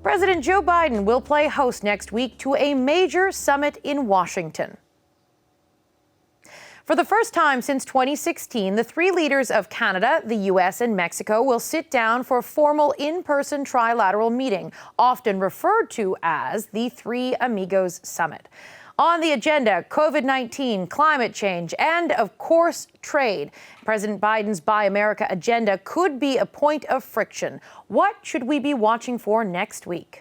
President Joe Biden will play host next week to a major summit in Washington. For the first time since 2016, the three leaders of Canada, the U.S., and Mexico will sit down for a formal in-person trilateral meeting, often referred to as the Three Amigos Summit. On the agenda, COVID-19, climate change, and, of course, trade. President Biden's Buy America agenda could be a point of friction. What should we be watching for next week?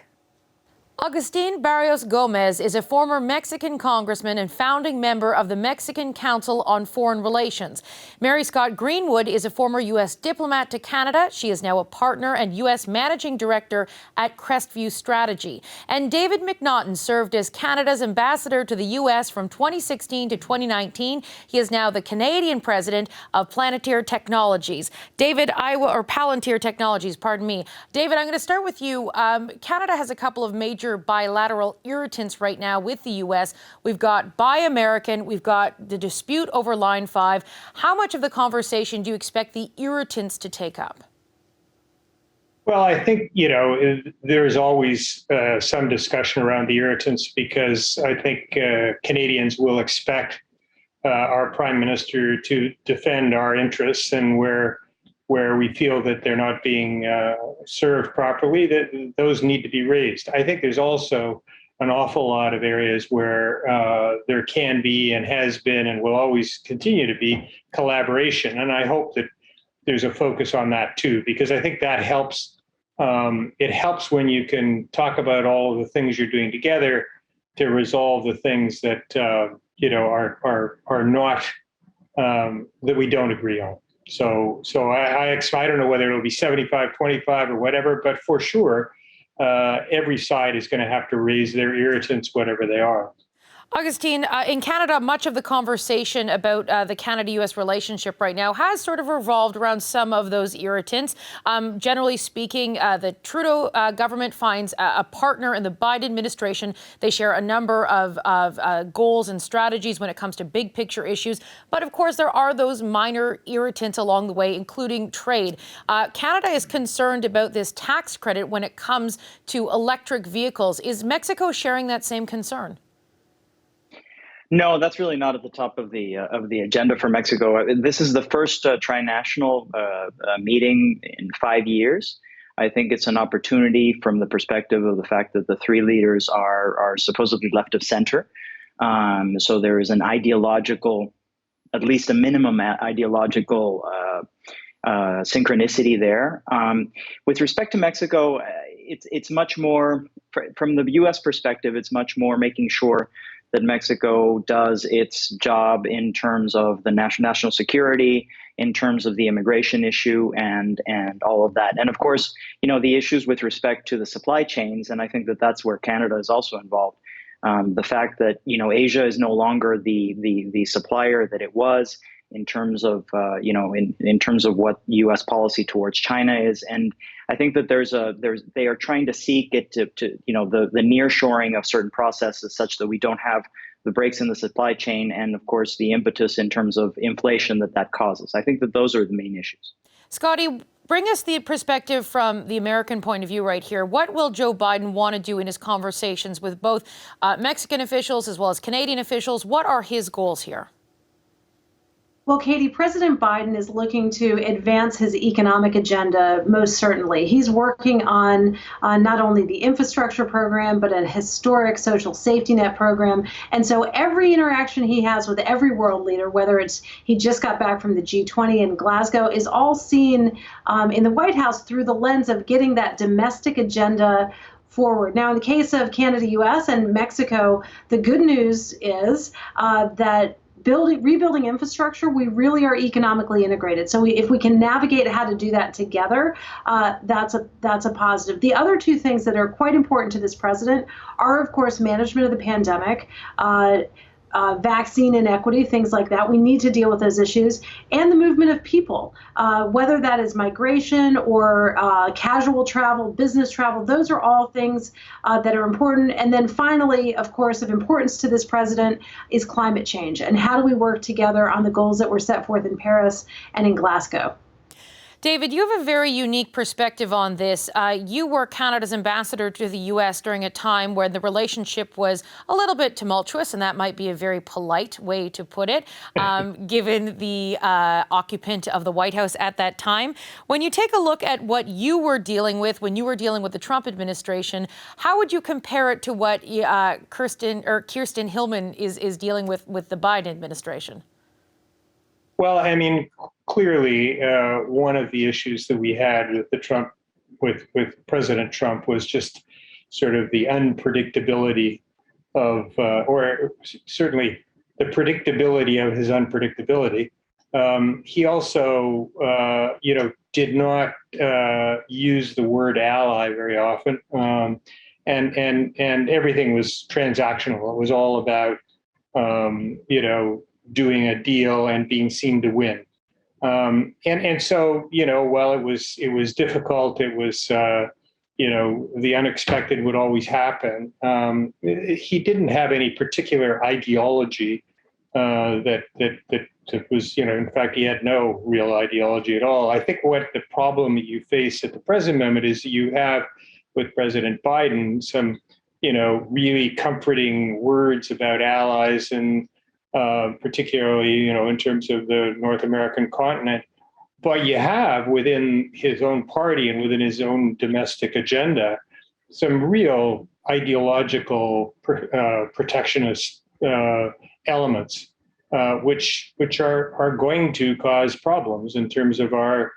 Agustin Barrios Gómez is a former Mexican congressman and founding member of the Mexican Council on Foreign Relations. Maryscott Greenwood is a former U.S. diplomat to Canada. She is now a partner and U.S. managing director at Crestview Strategy. And David MacNaughton served as Canada's ambassador to the U.S. from 2016 to 2019. He is now the Canadian president of Palantir Technologies. David, Palantir Technologies, pardon me. David, I'm going to start with you. Canada has a couple of major bilateral irritants right now with the U.S. We've got Buy American, we've got the dispute over Line 5. How much of the conversation do you expect the irritants to take up? Well, I think, there's always some discussion around the irritants because I think Canadians will expect our Prime Minister to defend our interests, and where we feel that they're not being served properly, that those need to be raised. I think there's also an awful lot of areas where there can be and has been and will always continue to be collaboration. And I hope that there's a focus on that too, because I think that helps. It helps when you can talk about all of the things you're doing together to resolve the things that are not that we don't agree on. So I don't know whether it'll be 75-25 or whatever, but for sure, every side is going to have to raise their irritants, whatever they are. Augustine, in Canada, much of the conversation about the Canada-U.S. relationship right now has sort of revolved around some of those irritants. Generally speaking, the Trudeau government finds a partner in the Biden administration. They share a number of goals and strategies when it comes to big picture issues. But of course, there are those minor irritants along the way, including trade. Canada is concerned about this tax credit when it comes to electric vehicles. Is Mexico sharing that same concern? No, that's really not at the top of the agenda for Mexico. This is the first trinational meeting in 5 years. I think it's an opportunity from the perspective of the fact that the three leaders are supposedly left of center. So there is an ideological, at least a minimum ideological synchronicity there. With respect to Mexico, it's much more, from the U.S. perspective, it's much more making sure that Mexico does its job in terms of the national security, in terms of the immigration issue, and all of that. And of course, the issues with respect to the supply chains, and I think that that's where Canada is also involved. The fact that Asia is no longer the supplier that it was in terms of in terms of what U.S. policy towards China is, and I think that they are trying to seek it to the nearshoring of certain processes such that we don't have the breaks in the supply chain, and of course the impetus in terms of inflation that causes. I think that those are the main issues. Scotty, bring us the perspective from the American point of view right here. What will Joe Biden want to do in his conversations with both Mexican officials as well as Canadian officials? What are his goals here? Well, Katie, President Biden is looking to advance his economic agenda, most certainly. He's working on not only the infrastructure program, but a historic social safety net program. And so every interaction he has with every world leader, whether it's he just got back from the G20 in Glasgow, is all seen in the White House through the lens of getting that domestic agenda forward. Now, in the case of Canada, U.S., and Mexico, the good news is that rebuilding infrastructure, we really are economically integrated. So if we can navigate how to do that together, that's a positive. The other two things that are quite important to this president are, of course, management of the pandemic, vaccine inequity, things like that. We need to deal with those issues, and the movement of people, whether that is migration or casual travel, business travel. Those are all things that are important. And then finally, of course, of importance to this president is climate change, and how do we work together on the goals that were set forth in Paris and in Glasgow. David, you have a very unique perspective on this. You were Canada's ambassador to the U.S. during a time where the relationship was a little bit tumultuous, and that might be a very polite way to put it, given the occupant of the White House at that time. When you take a look at what you were dealing with when you were dealing with the Trump administration, how would you compare it to what Kirsten Hillman is dealing with the Biden administration? Well, I mean, clearly, one of the issues that we had with President Trump was just sort of the unpredictability of, or certainly the predictability of his unpredictability. He also, did not use the word ally very often, and everything was transactional. It was all about, doing a deal and being seen to win. And so, while it was difficult, it was, the unexpected would always happen. He didn't have any particular ideology that was, in fact, he had no real ideology at all. I think what the problem that you face at the present moment is you have with President Biden some, really comforting words about allies and particularly, in terms of the North American continent. But you have within his own party and within his own domestic agenda some real ideological protectionist elements, which are going to cause problems in terms of our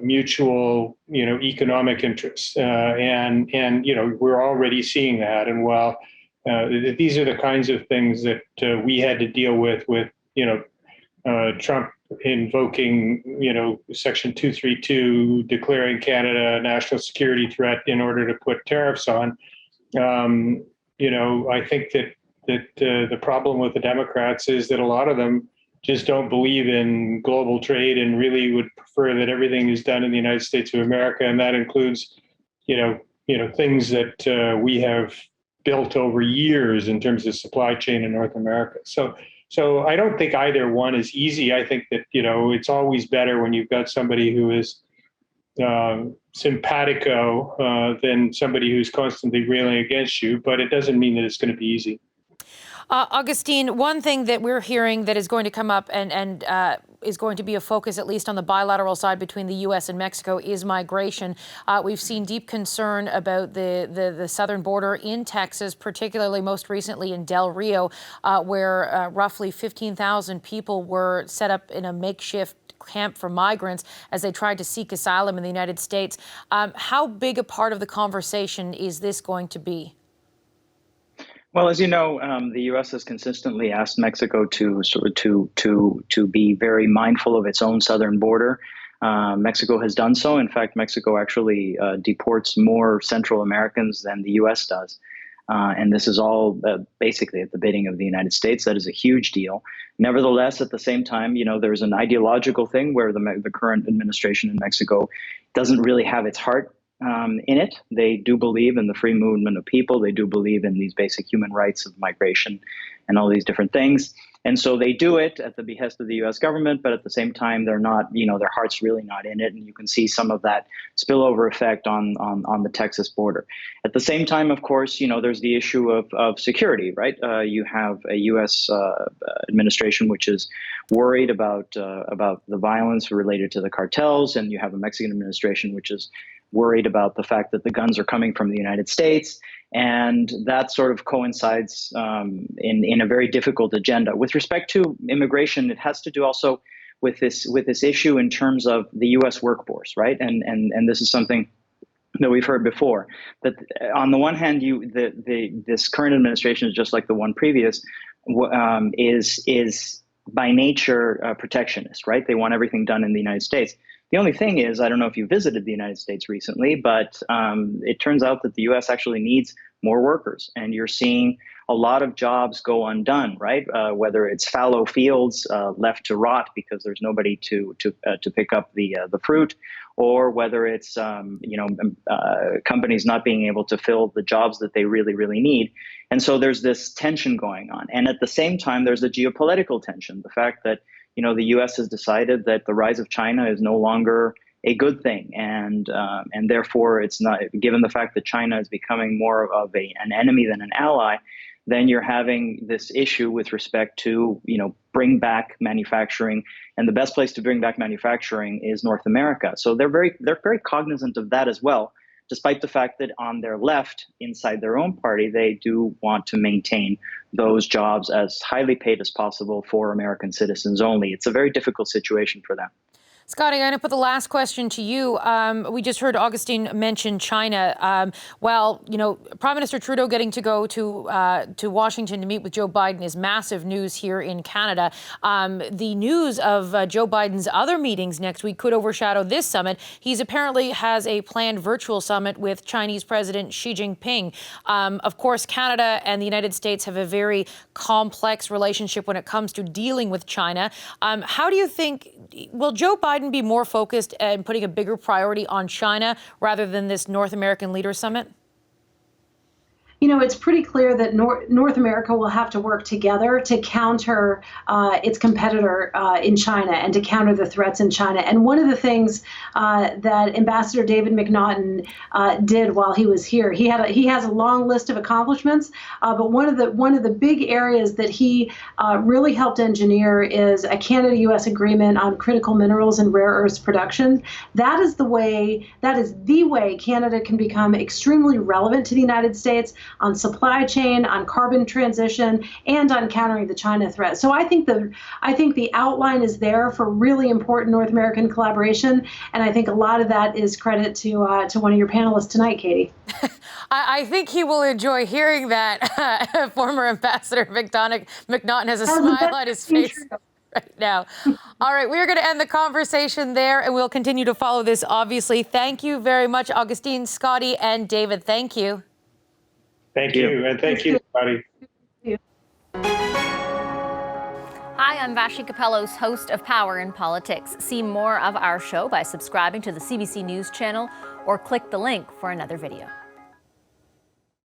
mutual, economic interests, and we're already seeing that. And while these are the kinds of things that we had to deal with Trump invoking, Section 232, declaring Canada a national security threat in order to put tariffs on. I think that the problem with the Democrats is that a lot of them just don't believe in global trade and really would prefer that everything is done in the United States of America, and that includes, things that we have built over years in terms of supply chain in North America. So I don't think either one is easy. I think that, it's always better when you've got somebody who is simpatico than somebody who's constantly railing against you, but it doesn't mean that it's going to be easy. Augustine, one thing that we're hearing that is going to come up and is going to be a focus, at least on the bilateral side between the U.S. and Mexico, is migration. We've seen deep concern about the southern border in Texas, particularly most recently in Del Rio, where roughly 15,000 people were set up in a makeshift camp for migrants as they tried to seek asylum in the United States. How big a part of the conversation is this going to be? Well, as you know, the U.S. has consistently asked Mexico to be very mindful of its own southern border. Mexico has done so. In fact, Mexico actually deports more Central Americans than the U.S. does. And this is all basically at the bidding of the United States. That is a huge deal. Nevertheless, at the same time, there's an ideological thing where the current administration in Mexico doesn't really have its heart in it. They do believe in the free movement of people. They do believe in these basic human rights of migration and all these different things. And so they do it at the behest of the U.S. government, but at the same time, they're not, their heart's really not in it. And you can see some of that spillover effect on the Texas border. At the same time, of course, there's the issue of security, right? You have a U.S. administration which is worried about the violence related to the cartels, and you have a Mexican administration which is worried about the fact that the guns are coming from the United States. And that sort of coincides in a very difficult agenda. With respect to immigration, it has to do also with this issue in terms of the U.S. workforce, right? And this is something that we've heard before. That on the one hand, this current administration is just like the one previous, is by nature protectionist, right? They want everything done in the United States. The only thing is, I don't know if you visited the United States recently, but it turns out that the U.S. actually needs more workers, and you're seeing a lot of jobs go undone, right? Whether it's fallow fields left to rot because there's nobody to pick up the fruit, or whether it's companies not being able to fill the jobs that they really, really need. And so there's this tension going on. And at the same time, there's a geopolitical tension, the fact that the U.S. has decided that the rise of China is no longer a good thing, and therefore it's not. Given the fact that China is becoming more of an enemy than an ally, then you're having this issue with respect to bring back manufacturing, and the best place to bring back manufacturing is North America. So they're very cognizant of that as well, despite the fact that on their left, inside their own party, they do want to maintain those jobs as highly paid as possible for American citizens only. It's a very difficult situation for them. Scotty, I'm going to put the last question to you. We just heard Agustin mention China. Prime Minister Trudeau getting to go to Washington to meet with Joe Biden is massive news here in Canada. The news of Joe Biden's other meetings next week could overshadow this summit. He's apparently has a planned virtual summit with Chinese President Xi Jinping. Of course, Canada and the United States have a very complex relationship when it comes to dealing with China. How do you think, will Joe Biden be more focused and putting a bigger priority on China rather than this North American Leaders Summit? It's pretty clear that North America will have to work together to counter its competitor in China and to counter the threats in China. And one of the things that Ambassador David MacNaughton did while he was here, he has a long list of accomplishments, but one of the big areas that he really helped engineer is a Canada-U.S. agreement on critical minerals and rare earths production. That is the way Canada can become extremely relevant to the United States on supply chain, on carbon transition, and on countering the China threat. So I think the outline is there for really important North American collaboration, and I think a lot of that is credit to one of your panelists tonight, Katie. I think he will enjoy hearing that. Former Ambassador MacNaughton has a smile on his face right now. All right, we are going to end the conversation there, and we'll continue to follow this, obviously. Thank you very much, Agustin, Scotty, and David. Thank you. Thank you, and thank you, everybody. Hi, I'm Vashi Capellos, host of Power in Politics. See more of our show by subscribing to the CBC News channel or click the link for another video.